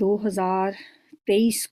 2023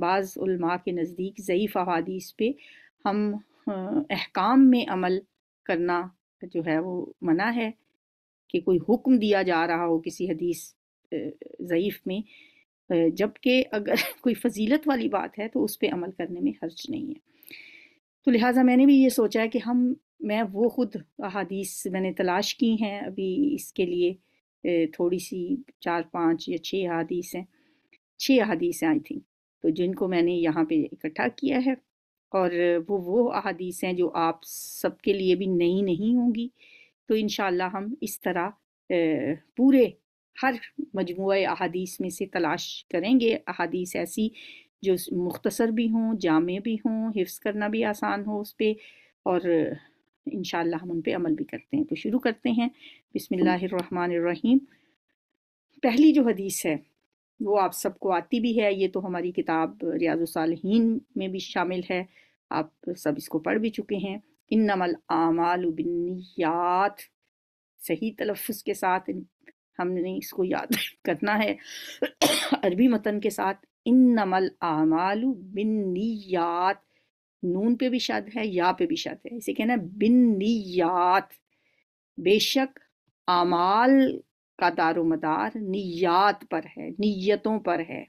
بعض علماء کے نزدیک ضعیف احادیث پہ ہم احکام میں عمل کرنا جو ہے وہ منع ہے، کہ کوئی حکم دیا جا رہا ہو کسی حدیث ضعیف میں، جبکہ اگر کوئی فضیلت والی بات ہے تو اس پہ عمل کرنے میں حرج نہیں ہے۔ تو لہٰذا میں نے بھی یہ سوچا ہے کہ میں وہ خود احادیث میں نے تلاش کی ہیں ابھی اس کے لیے، تھوڑی سی 4 5 یا 6 احادیث ہیں، 6 احادیث ہیں آئی تھنک، تو جن کو میں نے یہاں پہ اکٹھا کیا ہے، اور وہ احادیث ہیں جو آپ سب کے لیے بھی نئی نہیں ہوں گی۔ تو انشاءاللہ ہم اس طرح پورے ہر مجموعہ احادیث میں سے تلاش کریں گے احادیث ایسی جو مختصر بھی ہوں، جامع بھی ہوں، حفظ کرنا بھی آسان ہو اس پہ، اور انشاءاللہ ہم ان پہ عمل بھی کرتے ہیں۔ تو شروع کرتے ہیں، بسم اللہ الرحمن الرحیم۔ پہلی جو حدیث ہے وہ آپ سب کو آتی بھی ہے، یہ تو ہماری کتاب ریاض الصالحین میں بھی شامل ہے، آپ سب اس کو پڑھ بھی چکے ہیں۔ انما الاعمال بالنیات، صحیح تلفظ کے ساتھ ہم نے اس کو یاد کرنا ہے، عربی متن کے ساتھ انما الاعمال بالنیات، نون پہ بھی شد ہے، یا پہ بھی شد ہے، اسے کہنا ہے بالنیات، بے شک اعمال کا دار و مدار نیات پر ہے، نیتوں پر ہے۔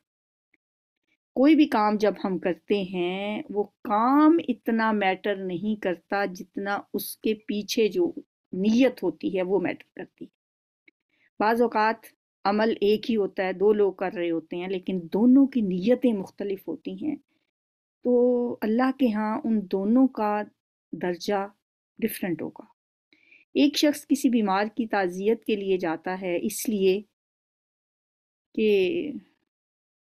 کوئی بھی کام جب ہم کرتے ہیں وہ کام اتنا میٹر نہیں کرتا جتنا اس کے پیچھے جو نیت ہوتی ہے وہ میٹر کرتی ہے۔ بعض اوقات عمل ایک ہی ہوتا ہے، 2 لوگ کر رہے ہوتے ہیں، لیکن دونوں کی نیتیں مختلف ہوتی ہیں، تو اللہ کے ہاں ان دونوں کا درجہ ڈیفرنٹ ہوگا۔ ایک شخص کسی بیمار کی تعزیت کے لیے جاتا ہے اس لیے کہ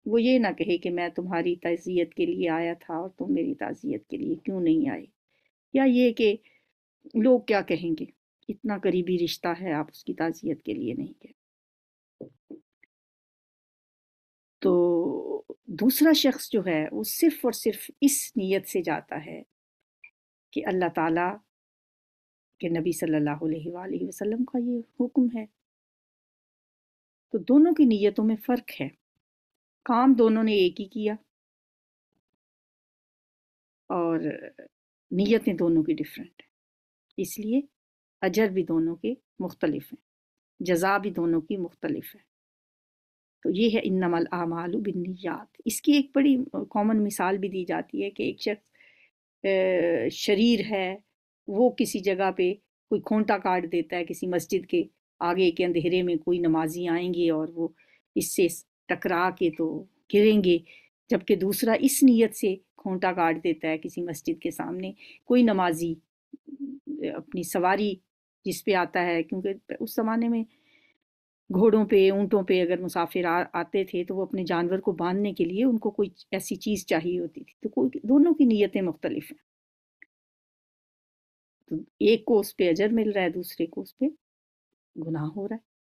وہ یہ نہ کہے کہ میں تمہاری تعزیت کے لیے آیا تھا اور تم میری تعزیت کے لیے کیوں نہیں آئے، یا یہ کہ لوگ کیا کہیں گے، اتنا قریبی رشتہ ہے آپ اس کی تعزیت کے لیے نہیں گئے۔ تو دوسرا شخص جو ہے وہ صرف اور صرف اس نیت سے جاتا ہے کہ اللہ تعالیٰ کہ نبی صلی اللہ علیہ وآلہ وسلم کا یہ حکم ہے، تو دونوں کی نیتوں میں فرق ہے، کام دونوں نے ایک ہی کیا اور نیتیں دونوں کی ڈیفرنٹ ہیں، اس لیے اجر بھی دونوں کے مختلف ہیں، جزا بھی دونوں کی مختلف ہے۔ تو یہ ہے انما الاعمال بالنیات۔ اس کی ایک بڑی کامن مثال بھی دی جاتی ہے کہ ایک شخص شریر ہے، وہ کسی جگہ پہ کوئی کھونٹا کاٹ دیتا ہے، کسی مسجد کے آگے کے اندھیرے میں کوئی نمازی آئیں گے اور وہ اس سے ٹکرا کے تو گریں گے، جبکہ دوسرا اس نیت سے کھونٹا کاٹ دیتا ہے کسی مسجد کے سامنے، کوئی نمازی اپنی سواری جس پہ آتا ہے، کیونکہ اس زمانے میں گھوڑوں پہ، اونٹوں پہ اگر مسافر آتے تھے تو وہ اپنے جانور کو باندھنے کے لیے ان کو کوئی ایسی چیز چاہیے ہوتی تھی، تو دونوں کی نیتیں مختلف ہیں، تو ایک کو اس پہ اجر مل رہا ہے، دوسرے کو اس پہ گناہ ہو رہا ہے۔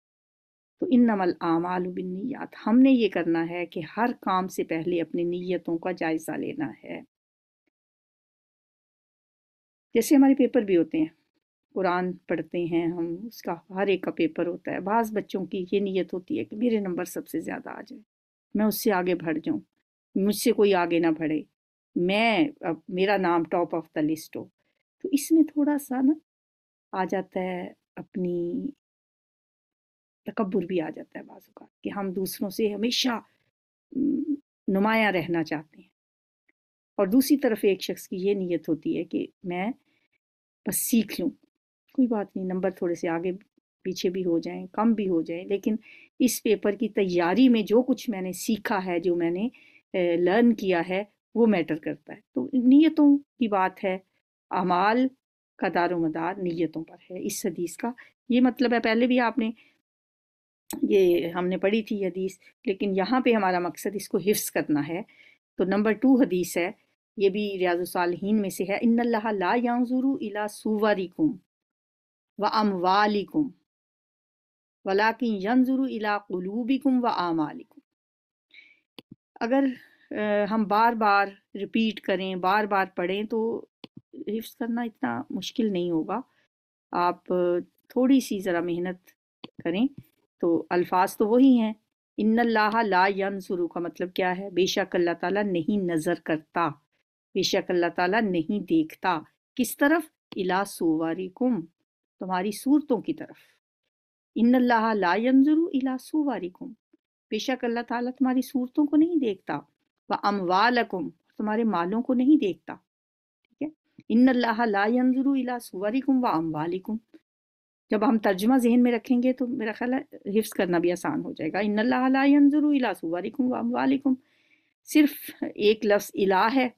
تو انما الاعمال بالنیات، ہم نے یہ کرنا ہے کہ ہر کام سے پہلے اپنی نیتوں کا جائزہ لینا ہے۔ جیسے ہمارے پیپر بھی ہوتے ہیں، قرآن پڑھتے ہیں ہم، اس کا ہر ایک کا پیپر ہوتا ہے، بعض بچوں کی یہ نیت ہوتی ہے کہ میرے نمبر سب سے زیادہ آ جائے، میں اس سے آگے بڑھ جاؤں، مجھ سے کوئی آگے نہ بڑھے، اب میرا نام ٹاپ آف دا لسٹ ہو۔ تو اس میں تھوڑا سا نا آ جاتا ہے، اپنی تکبر بھی آ جاتا ہے بعض اوقات، کہ ہم دوسروں سے ہمیشہ نمایاں رہنا چاہتے ہیں، اور دوسری طرف ایک شخص کی یہ نیت ہوتی ہے کہ میں بس سیکھ لوں، کوئی بات نہیں، نمبر تھوڑے سے آگے پیچھے بھی ہو جائیں، کم بھی ہو جائیں، لیکن اس پیپر کی تیاری میں جو کچھ میں نے سیکھا ہے، جو میں نے لرن کیا ہے، وہ میٹر کرتا ہے۔ تو نیتوں کی بات ہے، اعمال کا دار و مدار نیتوں پر ہے، اس حدیث کا یہ مطلب ہے۔ پہلے بھی آپ نے یہ ہم نے پڑھی تھی حدیث، لیکن یہاں پہ ہمارا مقصد اس کو حفظ کرنا ہے۔ تو نمبر 2 حدیث ہے، یہ بھی ریاض الصالحین میں سے ہے، ان اللہ لا ينظر الى صورکم واموالکم ولکن ينظر الى قلوبکم واعمالکم۔ اگر ہم بار بار ریپیٹ کریں، بار بار پڑھیں تو حفظ کرنا اتنا مشکل نہیں ہوگا، آپ تھوڑی سی ذرا محنت کریں تو الفاظ تو وہی ہیں، ان اللہ لا ینظر کا مطلب کیا ہے؟ بے شک اللہ تعالیٰ نہیں نظر کرتا، بے شک اللہ تعالیٰ نہیں دیکھتا، کس طرف؟ الی صورکم، تمہاری صورتوں کی طرف۔ ان اللہ لا ینظر الی صورکم، بے شک اللہ تعالیٰ تمہاری صورتوں کو نہیں دیکھتا، واموالکم، تمہارے مالوں کو نہیں دیکھتا، ٹھیک ہے؟ ان اللہ لا ینظر الی صورکم واموالکم، جب ہم ترجمہ ذہن میں رکھیں گے تو میرا خیال ہے حفظ کرنا بھی آسان ہو جائے گا۔ ان اللہ لا ینظر الی صورکم واموالکم، صرف ایک لفظ الہ ہے،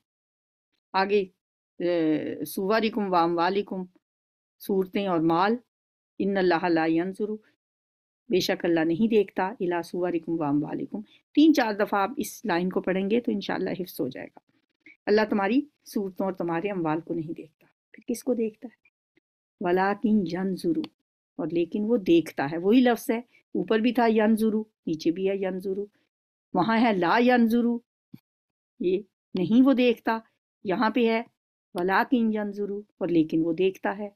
آگے صورکم واموالکم، صورتیں اور مال، ان اللہ لا ینظر، بے شک اللہ نہیں دیکھتا، الی صورکم واموالکم، 3-4 دفعہ آپ اس لائن کو پڑھیں گے تو انشاءاللہ حفظ ہو جائے گا۔ اللہ تمہاری صورتوں اور تمہارے اموال کو نہیں دیکھتا، پھر کس کو دیکھتا ہے؟ ولیکن ینظر، اور لیکن وہ دیکھتا ہے، وہی لفظ ہے، اوپر بھی تھا ینظر، نیچے بھی ہے ینظر، وہاں ہے لا ینظر، یہ نہیں وہ دیکھتا، یہاں پہ ہے ولیکن ینظر، اور لیکن وہ دیکھتا ہے،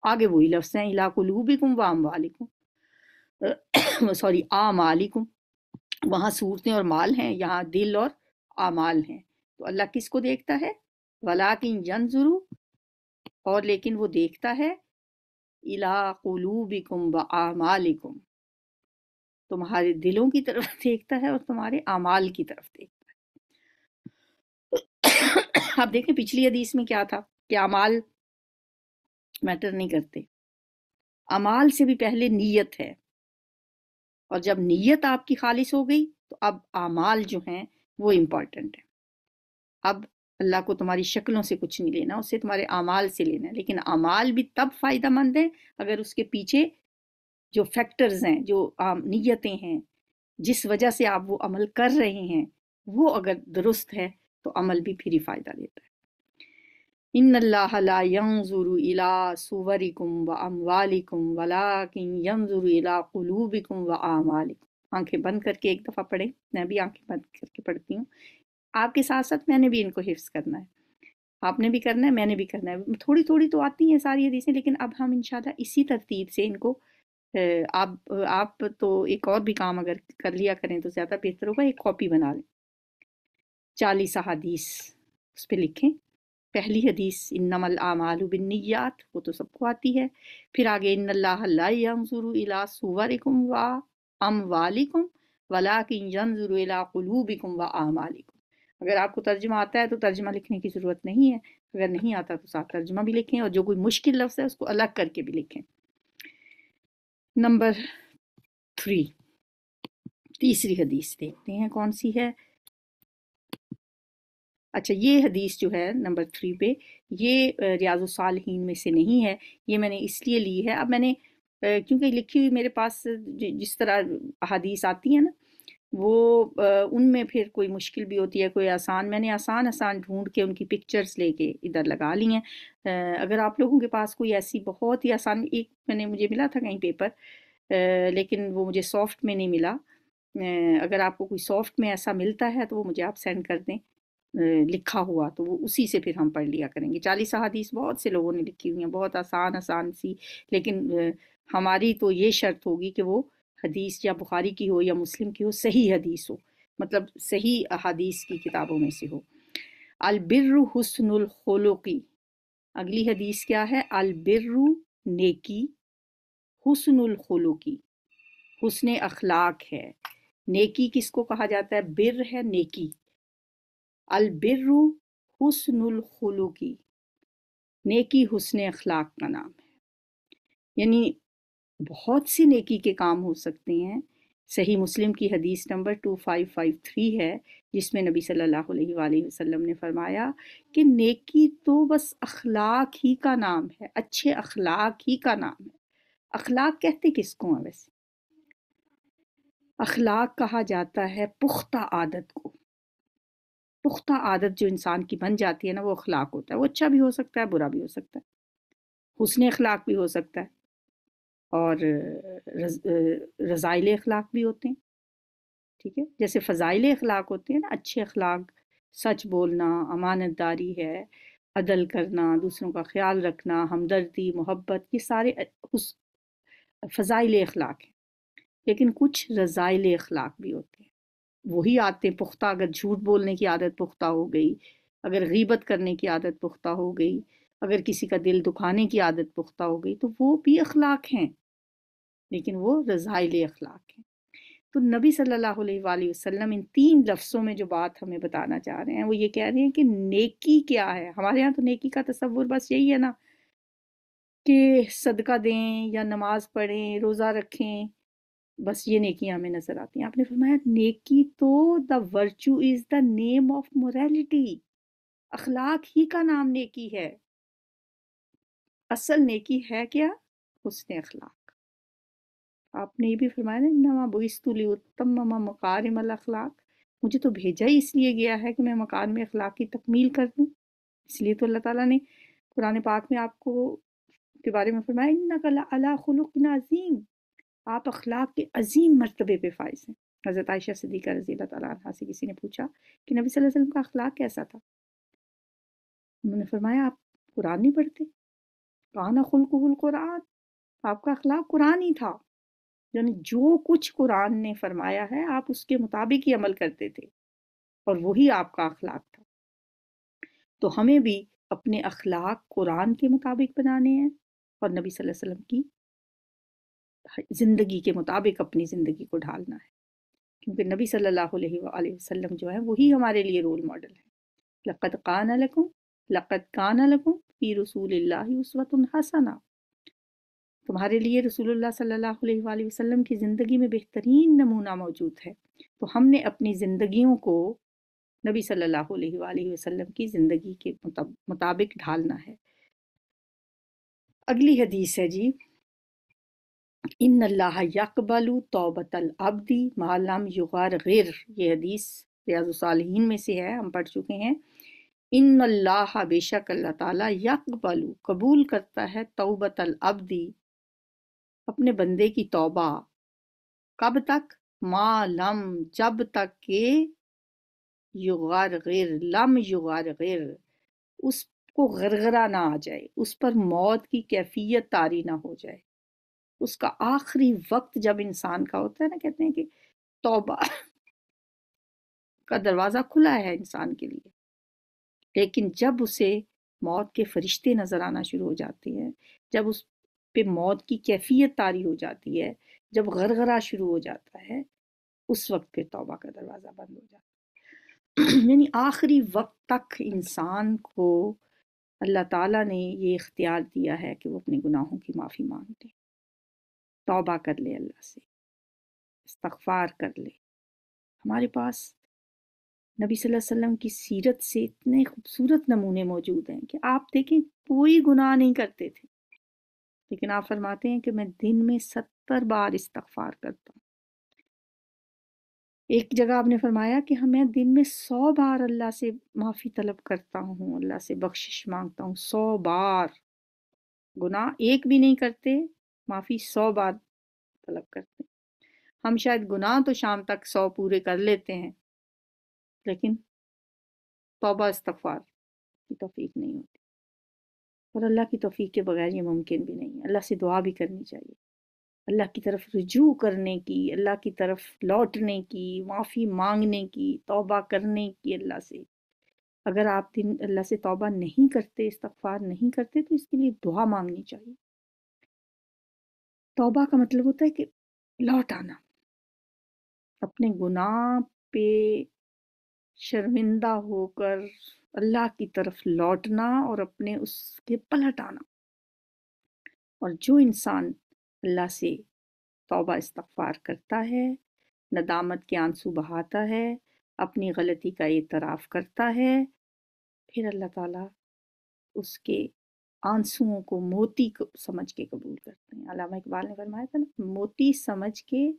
آگے وہی لفظ ہیں الی قلوبکم واموالکم، سوری اعمالکم، وہاں صورتیں اور مال ہیں، یہاں دل اور اعمال ہیں، تو اللہ کس کو دیکھتا ہے؟ ولیکن ینظر، اور لیکن وہ دیکھتا ہے الی قلوبکم واعمالکم، تمہارے دلوں کی طرف دیکھتا ہے اور تمہارے اعمال کی طرف دیکھتا ہے۔ آپ دیکھیں پچھلی حدیث میں کیا تھا کہ اعمال میٹر نہیں کرتے، اعمال سے بھی پہلے نیت ہے، اور جب نیت آپ کی خالص ہو گئی تو اب اعمال جو ہیں وہ امپورٹنٹ ہیں۔ اب اللہ کو تمہاری شکلوں سے کچھ نہیں لینا، اس سے تمہارے اعمال سے لینا ہے، لیکن اعمال بھی تب فائدہ مند ہیں اگر اس کے پیچھے جو فیکٹرز ہیں، جو نیتیں ہیں، جس وجہ سے آپ وہ عمل کر رہے ہیں، وہ اگر درست ہے تو عمل بھی پھر ہی فائدہ دیتا ہے۔ ان اللہ لا ینظر الی صورکم واموالکم ولکن ینظر الی قلوبکم واعمالکم۔ آنکھیں بند کر کے ایک دفعہ پڑھیں، میں بھی آنکھیں بند کر کے پڑھتی ہوں، آپ کے ساتھ ساتھ میں نے بھی ان کو حفظ کرنا ہے، آپ نے بھی کرنا ہے، میں نے بھی کرنا ہے، تھوڑی تھوڑی تو آتی ہیں ساری حدیثیں، لیکن اب ہم انشاءاللہ اسی ترتیب سے ان کو آپ تو ایک اور بھی کام اگر کر لیا کریں تو زیادہ بہتر ہوگا، ایک کاپی بنا لیں، 40 احادیث اس پہ لکھیں۔ پہلی حدیث انما الاعمال بالنیات، وہ تو سب کو آتی ہے، پھر آگے ان اللہ لا ینظر الی صورکم واموالکم ولکن ینظر الی قلوبکم واعمالکم۔ اگر آپ کو ترجمہ آتا ہے تو ترجمہ لکھنے کی ضرورت نہیں ہے، اگر نہیں آتا تو ساتھ ترجمہ بھی لکھیں، اور جو کوئی مشکل لفظ ہے اس کو الگ کر کے بھی لکھیں۔ نمبر 3، تیسری حدیث دیکھتے ہیں کون سی ہے۔ اچھا، یہ حدیث جو ہے نمبر 3 پہ، یہ ریاض الصالحین میں سے نہیں ہے، یہ میں نے اس لیے لی ہے، اب میں نے کیونکہ لکھی ہوئی میرے پاس جس طرح احادیث آتی ہیں نا، وہ ان میں پھر کوئی مشکل بھی ہوتی ہے، کوئی آسان، میں نے آسان ڈھونڈ کے ان کی پکچرز لے کے ادھر لگا لی ہیں۔ اگر آپ لوگوں کے پاس کوئی ایسی بہت ہی آسان، ایک مجھے ملا تھا کہیں پیپر، لیکن وہ مجھے سافٹ میں نہیں ملا، اگر آپ کو کوئی سافٹ میں ایسا ملتا ہے تو وہ مجھے آپ سینڈ کر دیں لکھا ہوا، تو وہ اسی سے پھر ہم پڑھ لیا کریں گے۔ 40 احادیث بہت سے لوگوں نے لکھی ہوئی ہیں، بہت آسان سی، لیکن ہماری تو یہ شرط ہوگی کہ وہ حدیث یا بخاری کی ہو یا مسلم کی ہو، صحیح حدیث ہو، مطلب صحیح احادیث کی کتابوں میں سے ہو۔ البر حسن الخلقی، اگلی حدیث کیا ہے؟ البر نیکی، حسن الخلقی حسن اخلاق ہے۔ نیکی کس کو کہا جاتا ہے؟ بر ہے نیکی، البر حسن الخلقی، نیکی حسن اخلاق کا نام ہے، یعنی بہت سی نیکی کے کام ہو سکتے ہیں۔ صحیح مسلم کی حدیث نمبر 2553 ہے، جس میں نبی صلی اللہ علیہ وآلہ وسلم نے فرمایا کہ نیکی تو بس اخلاق ہی کا نام ہے، اچھے اخلاق ہی کا نام ہے۔ اخلاق کہتے کس کو ہیں ویسے؟ اخلاق کہا جاتا ہے پختہ عادت کو، پختہ عادت جو انسان کی بن جاتی ہے نا، وہ اخلاق ہوتا ہے، وہ اچھا بھی ہو سکتا ہے، برا بھی ہو سکتا ہے، حسن اخلاق بھی ہو سکتا ہے، اور رذائل اخلاق بھی ہوتے ہیں، ٹھیک ہے؟ جیسے فضائل اخلاق ہوتے ہیں نا، اچھے اخلاق، سچ بولنا، امانت داری ہے، عدل کرنا، دوسروں کا خیال رکھنا، ہمدردی، محبت، یہ سارے فضائل اخلاق ہیں۔ لیکن کچھ رذائل اخلاق بھی ہوتے ہیں، وہی عادتیں پختہ، اگر جھوٹ بولنے کی عادت پختہ ہو گئی، اگر غیبت کرنے کی عادت پختہ ہو گئی، اگر کسی کا دل دکھانے کی عادت پختہ ہو گئی، تو وہ بھی اخلاق ہیں، لیکن وہ رذائل اخلاق ہیں۔ تو نبی صلی اللہ علیہ وآلہ وسلم ان 3 لفظوں میں جو بات ہمیں بتانا چاہ رہے ہیں، وہ یہ کہہ رہے ہیں کہ نیکی کیا ہے۔ ہمارے ہاں تو نیکی کا تصور بس یہی ہے نا کہ صدقہ دیں یا نماز پڑھیں، روزہ رکھیں، بس یہ نیکیاں ہمیں نظر آتی ہیں۔ آپ نے فرمایا نیکی تو دا virtue is the name of morality, اخلاق ہی کا نام نیکی ہے۔ اصل نیکی ہے کیا؟ حسن اخلاق۔ آپ نے یہ بھی فرمایا نا انما بعثت لاتمم مکارم الاخلاق، مجھے تو بھیجا ہی اس لیے گیا ہے کہ میں مکارم اخلاق کی تکمیل کر دوں۔ اس لیے تو اللہ تعالیٰ نے قرآن پاک میں آپ کو کے بارے میں فرمایا انک لعلی خلق عظیم، آپ اخلاق کے عظیم مرتبے پہ فائز ہیں۔ حضرت عائشہ صدیقہ رضی اللہ تعالیٰ عنہا سے کسی نے پوچھا کہ نبی صلی اللہ علیہ وسلم کا اخلاق کیسا تھا؟ انہوں نے فرمایا آپ قرآن نہیں پڑھتے؟ کان خلقہ القرآن، آپ کا اخلاق قرآن ہی تھا، یعنی جو کچھ قرآن نے فرمایا ہے آپ اس کے مطابق ہی عمل کرتے تھے، اور وہی آپ کا اخلاق تھا۔ تو ہمیں بھی اپنے اخلاق قرآن کے مطابق بنانے ہیں اور نبی صلی اللہ علیہ وسلم کی زندگی کے مطابق اپنی زندگی کو ڈھالنا ہے، کیونکہ نبی صلی اللہ علیہ وآلہ وسلم جو ہے وہی ہمارے لیے رول ماڈل ہے۔ لقد کان لکم فی رسول اللہ اسوۃ حسنہ، تمہارے لیے رسول اللہ صلی اللہ علیہ وآلہ وسلم کی زندگی میں بہترین نمونہ موجود ہے۔ تو ہم نے اپنی زندگیوں کو نبی صلی اللہ علیہ وآلہ وسلم کی زندگی کے مطابق ڈھالنا ہے۔ اگلی حدیث ہے جی، ان اللہ یقبل توبۃ العبد ما لم یغرغر، یہ حدیث ریاض الصالحین میں سے ہے، ہم پڑھ چکے ہیں۔ ان اللہ، بے شک اللہ تعالیٰ، یقبل، قبول کرتا ہے، توبۃ العبد، اپنے بندے کی توبہ، کب تک؟ ما لم، جب تک کہ یغرغر، لم یغرغر، اس کو غرغرہ نہ آ جائے، اس پر موت کی کیفیت طاری نہ ہو جائے۔ اس کا آخری وقت جب انسان کا ہوتا ہے نا، کہتے ہیں کہ توبہ کا دروازہ کھلا ہے انسان کے لیے، لیکن جب اسے موت کے فرشتے نظر آنا شروع ہو جاتے ہیں، جب اس پہ موت کی کیفیت طاری ہو جاتی ہے، جب غرغرہ شروع ہو جاتا ہے، اس وقت پہ توبہ کا دروازہ بند ہو جاتا ہے۔ یعنی آخری وقت تک انسان کو اللہ تعالیٰ نے یہ اختیار دیا ہے کہ وہ اپنے گناہوں کی معافی مانگ لے، توبہ کر لے، اللہ سے استغفار کر لے۔ ہمارے پاس نبی صلی اللہ علیہ وسلم کی سیرت سے اتنے خوبصورت نمونے موجود ہیں کہ آپ دیکھیں کوئی گناہ نہیں کرتے تھے، لیکن آپ فرماتے ہیں کہ میں دن میں 70 بار استغفار کرتا ہوں۔ ایک جگہ آپ نے فرمایا کہ میں دن میں 100 بار اللہ سے معافی طلب کرتا ہوں، اللہ سے بخشش مانگتا ہوں، 100 بار۔ گناہ ایک بھی نہیں کرتے، معافی 100 بار طلب کرتے ہیں۔ ہم شاید گناہ تو شام تک 100 پورے کر لیتے ہیں، لیکن توبہ استغفار کی توفیق نہیں ہوتی، اور اللہ کی توفیق کے بغیر یہ ممکن بھی نہیں ہے۔ اللہ سے دعا بھی کرنی چاہیے، اللہ کی طرف رجوع کرنے کی، اللہ کی طرف لوٹنے کی، معافی مانگنے کی، توبہ کرنے کی اللہ سے۔ اگر آپ اللہ سے توبہ نہیں کرتے، استغفار نہیں کرتے، تو اس کے لیے دعا مانگنی چاہیے۔ توبہ کا مطلب ہوتا ہے کہ لوٹ آنا، اپنے گناہ پہ شرمندہ ہو کر اللہ کی طرف لوٹنا اور اپنے اس کے پلٹ آنا۔ اور جو انسان اللہ سے توبہ استغفار کرتا ہے، ندامت کے آنسو بہاتا ہے، اپنی غلطی کا اعتراف کرتا ہے، پھر اللہ تعالیٰ اس کے آنسوؤں کو موتی سمجھ کے قبول کرتے ہیں۔ علامہ اقبال نے فرمایا تھا نا، موتی سمجھ کے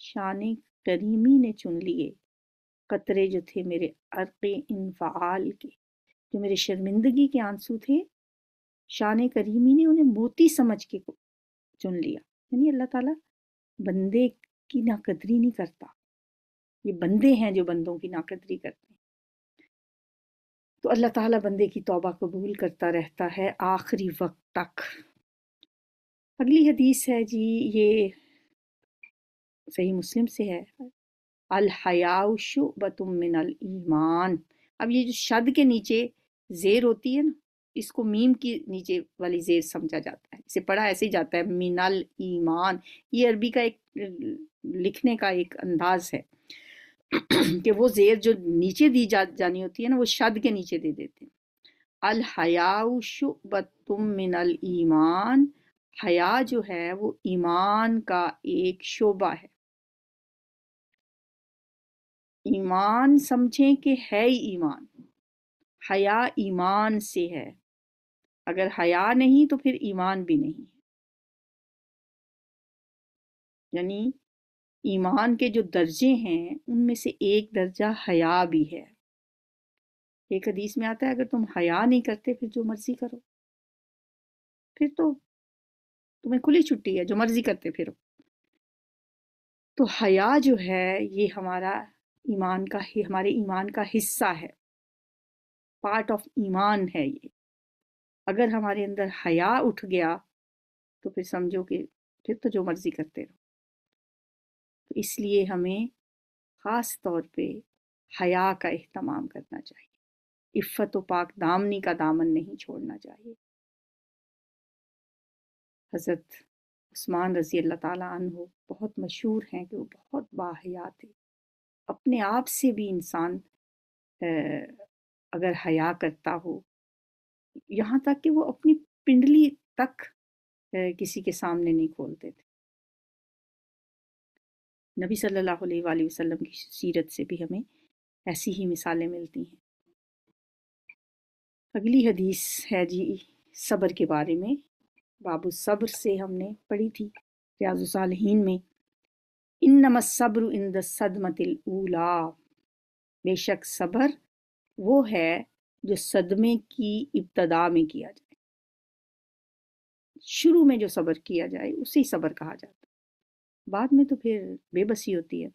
شان کریمی نے چن لیے، قطرے جو تھے میرے عرق انفعال کے، جو میرے شرمندگی کے آنسو تھے، شان کریمی نے انہیں موتی سمجھ کے چن لیا۔ یعنی اللہ تعالیٰ بندے کی ناقدری نہیں کرتا، یہ بندے ہیں جو بندوں کی ناقدری کرتے ہیں۔ تو اللہ تعالیٰ بندے کی توبہ قبول کرتا رہتا ہے آخری وقت تک۔ اگلی حدیث ہے جی، یہ صحیح مسلم سے ہے، الحیاء شعبۃ من الایمان۔ اب یہ جو شد کے نیچے زیر ہوتی ہے نا، اس کو میم کی نیچے والی زیر سمجھا جاتا ہے، اسے پڑھا ایسے ہی جاتا ہے من الایمان۔ یہ عربی کا ایک لکھنے کا ایک انداز ہے کہ وہ زیر جو نیچے دی جانی ہوتی ہے نا، وہ شد کے نیچے دے دیتے ہیں۔ الحیاء شعبۃ من الایمان، حیا جو ہے وہ ایمان کا ایک شعبہ ہے۔ ایمان سمجھیں کہ ہے ہی ایمان، حیا ایمان سے ہے، اگر حیا نہیں تو پھر ایمان بھی نہیں ہے۔ یعنی ایمان کے جو درجے ہیں ان میں سے ایک درجہ حیا بھی ہے۔ ایک حدیث میں آتا ہے اگر تم حیا نہیں کرتے پھر جو مرضی کرو، پھر تو تمہیں کھلی چھٹی ہے، جو مرضی کرتے پھرو۔ تو حیا جو ہے یہ ہمارے ایمان کا حصہ ہے، پارٹ آف ایمان ہے یہ۔ اگر ہمارے اندر حیا اٹھ گیا تو پھر سمجھو کہ پھر تو جو مرضی کرتے رہو۔ تو اس لیے ہمیں خاص طور پہ حیا کا اہتمام کرنا چاہیے، عفت و پاک دامنی کا دامن نہیں چھوڑنا چاہیے۔ حضرت عثمان رضی اللہ تعالیٰ عنہ بہت مشہور ہیں کہ وہ بہت باحیا تھے۔ اپنے آپ سے بھی انسان اگر حیا کرتا ہو، یہاں تک کہ وہ اپنی پنڈلی تک کسی کے سامنے نہیں کھولتے تھے۔ نبی صلی اللہ علیہ وآلہ وسلم کی سیرت سے بھی ہمیں ایسی ہی مثالیں ملتی ہیں۔ اگلی حدیث ہے جی صبر کے بارے میں، باب الصبر سے ہم نے پڑھی تھی ریاض الصالحین میں۔ انما الصبر عند الصدمۃ الاولی، بے شک صبر وہ ہے جو صدمے کی ابتدا میں کیا جائے، شروع میں جو صبر کیا جائے اسے ہی صبر کہا جاتا ہے، بعد میں تو پھر بے بسی ہوتی ہے۔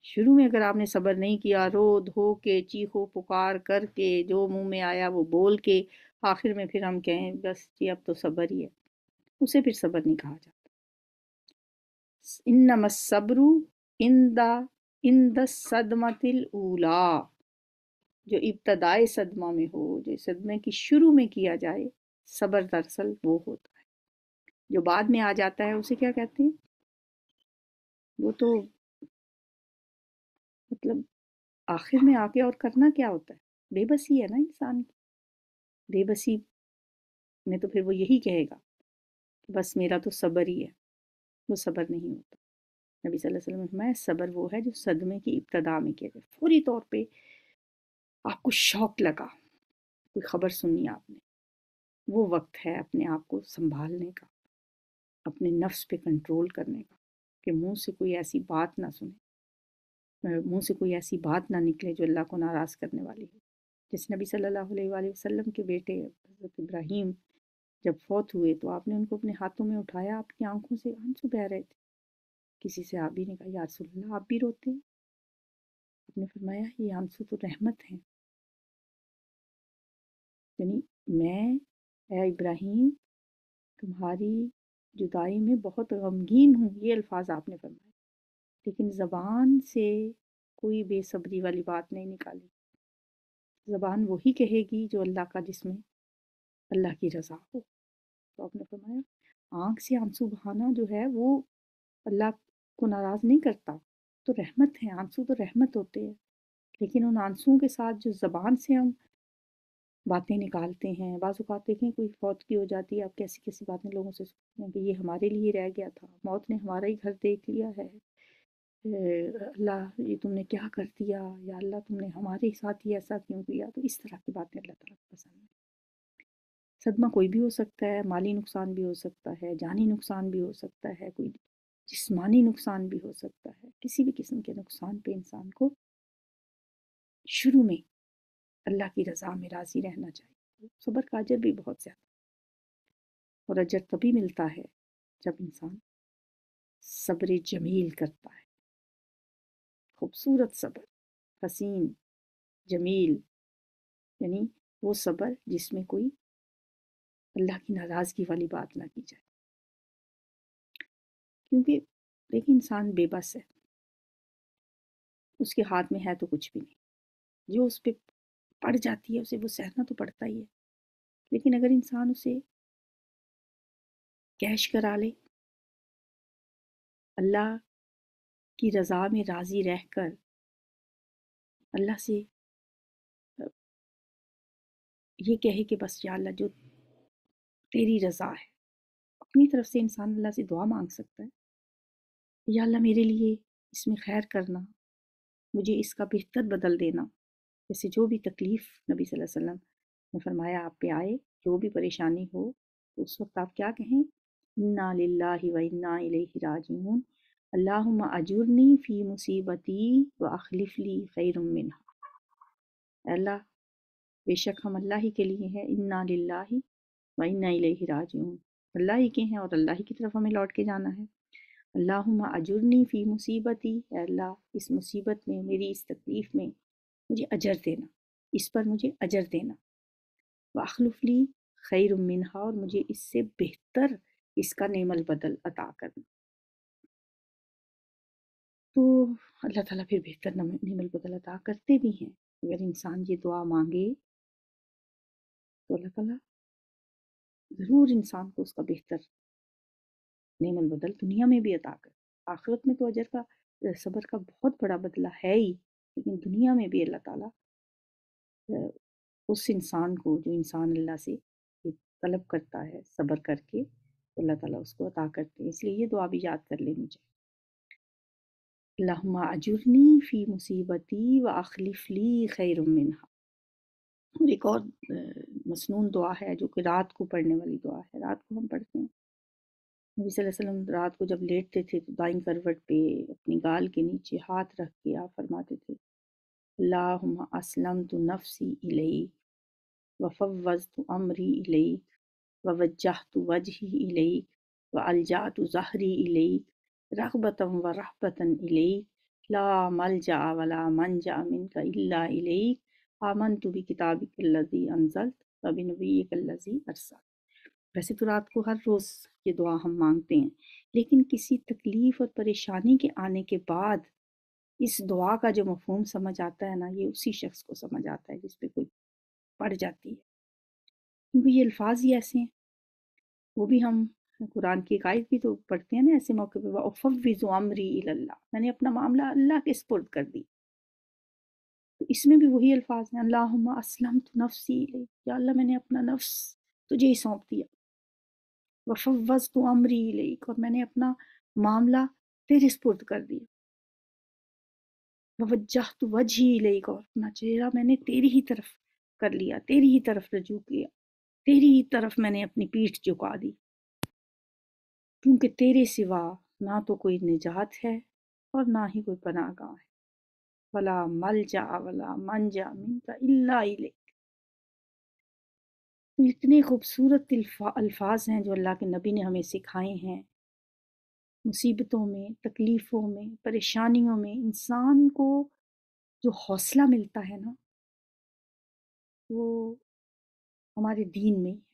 شروع میں اگر آپ نے صبر نہیں کیا، رو دھو کے چیخو پکار کر کے جو منہ میں آیا وہ بول کے آخر میں پھر ہم کہیں بس جی اب تو صبر ہی ہے، اسے پھر صبر نہیں کہا جاتا۔ انما الصبر عند الصدمۃ الاولی، جو ابتدائی صدمہ میں ہو، جو صدمے کی شروع میں کیا جائے، صبر دراصل وہ ہوتا ہے۔ جو بعد میں آ جاتا ہے اسے کیا کہتے ہیں؟ وہ تو مطلب آخر میں آ کے اور کرنا کیا ہوتا ہے؟ بے بسی ہے نا انسان کی۔ بے بسی میں تو پھر وہ یہی کہے گا کہ بس میرا تو صبر ہی ہے، وہ صبر نہیں ہوتا۔ نبی صلی اللہ علیہ وسلم نے فرمایا صبر وہ ہے جو صدمے کی ابتدا میں کیا جائے، فوری طور پہ آپ کو شوق لگا، کوئی خبر سنی آپ نے، وہ وقت ہے اپنے آپ کو سنبھالنے کا، اپنے نفس پہ کنٹرول کرنے کا، کہ منہ سے کوئی ایسی بات نہ سنے، منہ سے کوئی ایسی بات نہ نکلے جو اللہ کو ناراض کرنے والی ہو۔ جس نبی صلی اللہ علیہ وآلہ وسلم کے بیٹے حضرت ابراہیم جب فوت ہوئے تو آپ نے ان کو اپنے ہاتھوں میں اٹھایا، آپ کی آنکھوں سے آنسو بہہ رہے تھے۔ کسی صحابی نے کہا یا رسول اللہ آپ بھی روتے ہیں؟ آپ نے فرمایا یہ آنسو تو رحمت ہیں، یعنی میں اے ابراہیم تمہاری جدائی میں بہت غمگین ہوں، یہ الفاظ آپ نے فرمائے، لیکن زبان سے کوئی بے صبری والی بات نہیں نکالی۔ زبان وہی کہے گی جو اللہ کا، جس میں اللہ کی رضا ہو۔ تو آپ نے فرمایا آنکھ سے آنسو بہانا جو ہے وہ اللہ کو ناراض نہیں کرتا، تو رحمت ہے، آنسو تو رحمت ہوتے ہیں۔ لیکن ان آنسوؤں کے ساتھ جو زبان سے ہم باتیں نکالتے ہیں، بعض اوقات دیکھیں کوئی فوت کی ہو جاتی ہے، آپ کیسی کیسی باتیں لوگوں سے سنتے ہیں کہ یہ ہمارے لیے رہ گیا تھا، موت نے ہمارا ہی گھر دیکھ لیا ہے، اللہ یہ تم نے کیا کر دیا، یا اللہ تم نے ہمارے ساتھ ہی ایسا کیوں کیا۔ تو اس طرح کی باتیں اللہ تعالیٰ کو پسند ہیں۔ صدمہ کوئی بھی ہو سکتا ہے، مالی نقصان بھی ہو سکتا ہے، جانی نقصان بھی ہو سکتا ہے، کوئی جسمانی نقصان بھی ہو سکتا ہے۔ کسی بھی قسم کے نقصان پہ انسان کو شروع میں اللہ کی رضا میں راضی رہنا چاہیے۔ صبر کا اجر بھی بہت زیادہ، اور اجر تبھی ملتا ہے جب انسان صبر جمیل کرتا ہے، خوبصورت صبر، حسین جمیل، یعنی وہ صبر جس میں کوئی اللہ کی ناراضگی والی بات نہ کی جائے۔ کیونکہ لیکن انسان بے بس ہے، اس کے ہاتھ میں ہے تو کچھ بھی نہیں، جو اس پہ پڑ جاتی ہے اسے وہ سہنا تو پڑتا ہی ہے۔ لیکن اگر انسان اسے کیش کرا لے، اللہ کی رضا میں راضی رہ کر اللہ سے یہ کہے کہ بس یا اللہ جو تیری رضا ہے، اپنی طرف سے انسان اللہ سے دعا مانگ سکتا ہے، یا اللہ میرے لیے اس میں خیر کرنا، مجھے اس کا بہتر بدل دینا۔ جیسے جو بھی تکلیف نبی صلی اللہ علیہ وسلم نے فرمایا آپ پہ آئے، جو بھی پریشانی ہو، تو اس وقت آپ کیا کہیں؟ انا للہ و انا الیہ راجعون، اللہم اجرنی فی مصیبتی و اخلف لی خیر منہا۔ اے اللہ بے شک ہم اللہ ہی کے لیے ہیں، انا للہ و انا الیہ راجعون، اللہ ہی کے ہیں اور اللہ ہی کی طرف ہمیں لوٹ کے جانا ہے۔ اللہم اجرنی فی مصیبتی، اے اللہ اس مصیبت میں، میری اس تکلیف میں مجھے اجر دینا، اس پر مجھے اجر دینا، واخلف لی خیر منہا، اور مجھے اس سے بہتر اس کا نعم البدل عطا کرنا۔ تو اللہ تعالیٰ پھر بہتر نعم البدل عطا کرتے بھی ہیں۔ اگر انسان یہ دعا مانگے تو اللہ تعالیٰ ضرور انسان کو اس کا بہتر نعم البدل دنیا میں بھی عطا کر، آخرت میں تو اجر کا صبر کا بہت بڑا بدلہ ہے ہی، لیکن دنیا میں بھی اللہ تعالیٰ اس انسان کو، جو انسان اللہ سے یہ طلب کرتا ہے صبر کر کے، تو اللہ تعالیٰ اس کو عطا کرتے ہیں۔ اس لیے یہ دعا بھی یاد کر لینی چاہیے، اللہم اجرنی فی مصیبتی و اخلف لی خیر منہا۔ اور ایک اور مسنون دعا ہے جو کہ رات کو پڑھنے والی دعا ہے، رات کو ہم پڑھتے ہیں۔ نبی صلی اللہ علیہ وسلم رات کو جب لیٹتے تھے تو دائیں کروٹ پہ اپنی گال کے نیچے ہاتھ رکھ کے آپ فرماتے تھے اللہم اسلمت نفسی الیک وفوضت امری الیک ووجہت وجہی الیک والجأت ظہری الیک رغبتا ورہبتا الیک لا ملجأ ولا منجأ منک الا الیک آمنت بکتابک الذی انزلت وبنبیک الذی ارسلت۔ ویسے تو رات کو ہر روز یہ دعا ہم مانگتے ہیں، لیکن کسی تکلیف اور پریشانی کے آنے کے بعد اس دعا کا جو مفہوم سمجھ آتا ہے نا، یہ اسی شخص کو سمجھ آتا ہے جس پہ کوئی پڑ جاتی ہے، کیونکہ یہ الفاظ ہی ایسے ہیں۔ وہ بھی ہم قرآن کی ایک آیت بھی تو پڑھتے ہیں نا ایسے موقع پہ، وَأُفَوِّضُ أَمْرِي إِلَى اللَّهِ، میں نے اپنا معاملہ اللہ کے سپرد کر دی۔ تو اس میں بھی وہی الفاظ ہیں، اللہم اسلمت نفسی الیک، یا اللہ میں نے اپنا نفس تجھے ہی سونپ دیا، وفوضت امری الیک، اور میں نے اپنا معاملہ تیرے سپرد کر دیا، ووجہت وجہی الیک، اور اپنا چہرہ میں نے تیری ہی طرف کر لیا، تیری ہی طرف رجوع کیا، تیری ہی طرف میں نے اپنی پیٹھ جھکا دی، کیونکہ تیرے سوا نہ تو کوئی نجات ہے اور نہ ہی کوئی پناہ گاہ ہے، ولا ملجا ولا منجا منک الا الیک۔ تو اتنے خوبصورت الفاظ ہیں جو اللہ کے نبی نے ہمیں سکھائے ہیں۔ مصیبتوں میں، تکلیفوں میں، پریشانیوں میں انسان کو جو حوصلہ ملتا ہے نا، وہ ہمارے دین میں ہی ہے۔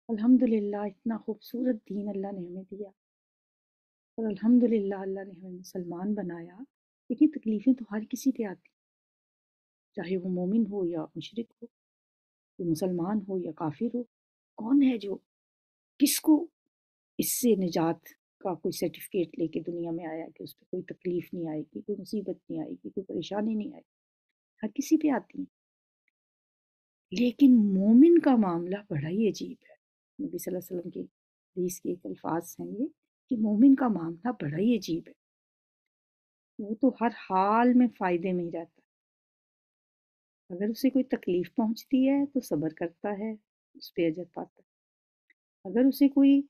الحمدللہ اتنا خوبصورت دین اللہ نے ہمیں دیا، اور الحمدللہ اللہ نے ہمیں مسلمان بنایا، لیکن تکلیفیں تو ہر کسی پہ آتی، چاہے وہ مومن ہو یا مشرک ہو، وہ مسلمان ہو یا کافر ہو۔ کون ہے جو کس کو اس سے نجات کا کوئی سرٹیفکیٹ لے کے دنیا میں آیا کہ اس پہ کوئی تکلیف نہیں آئے گی، کوئی مصیبت نہیں آئے گی، کوئی پریشانی نہیں آئے گی؟ ہر کسی پہ آتی ہیں، لیکن مومن کا معاملہ بڑا ہی عجیب ہے۔ نبی صلی اللہ علیہ وسلم کی حدیث کے ایک الفاظ ہیں یہ کہ مومن کا معاملہ بڑا ہی عجیب ہے، وہ تو ہر حال میں فائدے میں ہی رہتا ہے۔ اگر اسے کوئی تکلیف پہنچتی ہے تو صبر کرتا ہے، اس پہ اجر پاتا ہے۔ اگر اسے کوئی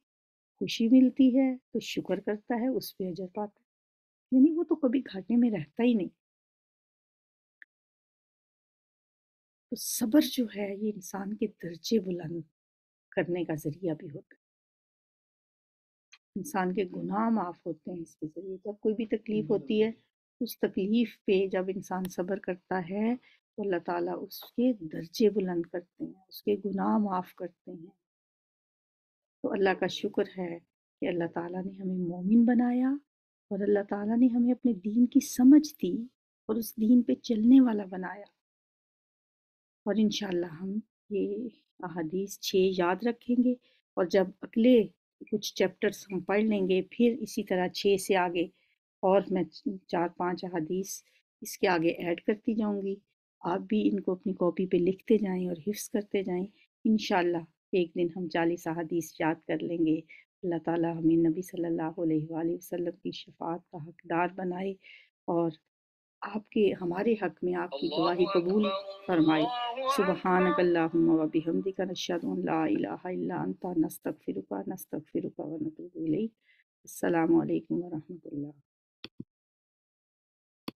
خوشی ملتی ہے تو شکر کرتا ہے، اس پہ اجر پاتا ہے، یعنی وہ تو کبھی گھاٹے میں رہتا ہی نہیں۔ تو صبر جو ہے یہ انسان کے درجے بلند کرنے کا ذریعہ بھی ہوتا ہے، انسان کے گناہ معاف ہوتے ہیں اس کے ذریعے۔ جب کوئی بھی تکلیف ہوتی ہے، اس تکلیف پہ جب انسان صبر کرتا ہے تو اللہ تعالیٰ اس کے درجے بلند کرتے ہیں، اس کے گناہ معاف کرتے ہیں۔ تو اللہ کا شکر ہے کہ اللہ تعالیٰ نے ہمیں مومن بنایا اور اللہ تعالیٰ نے ہمیں اپنے دین کی سمجھ دی اور اس دین پہ چلنے والا بنایا۔ اور انشاءاللہ ہم یہ احادیث 6 یاد رکھیں گے، اور جب اگلے کچھ چیپٹرز ہم پڑھ لیں گے پھر اسی طرح 6 سے آگے اور میں 4-5 احادیث اس کے آگے ایڈ کرتی جاؤں گی۔ آپ بھی ان کو اپنی کاپی پہ لکھتے جائیں اور حفظ کرتے جائیں۔ انشاءاللہ ایک دن ہم 40 احادیث یاد کر لیں گے۔ اللہ تعالیٰ ہمیں نبی صلی اللہ علیہ وآلہ وسلم کی شفاعت کا حقدار بنائے اور آپ کے ہمارے حق میں آپ کی گواہی قبول فرمائے۔ سبحانک اللہم و بحمدک نشہد ان لا الہ الا انت نستغفرک و نتوب الیک۔ السلام علیکم ورحمۃ اللہ۔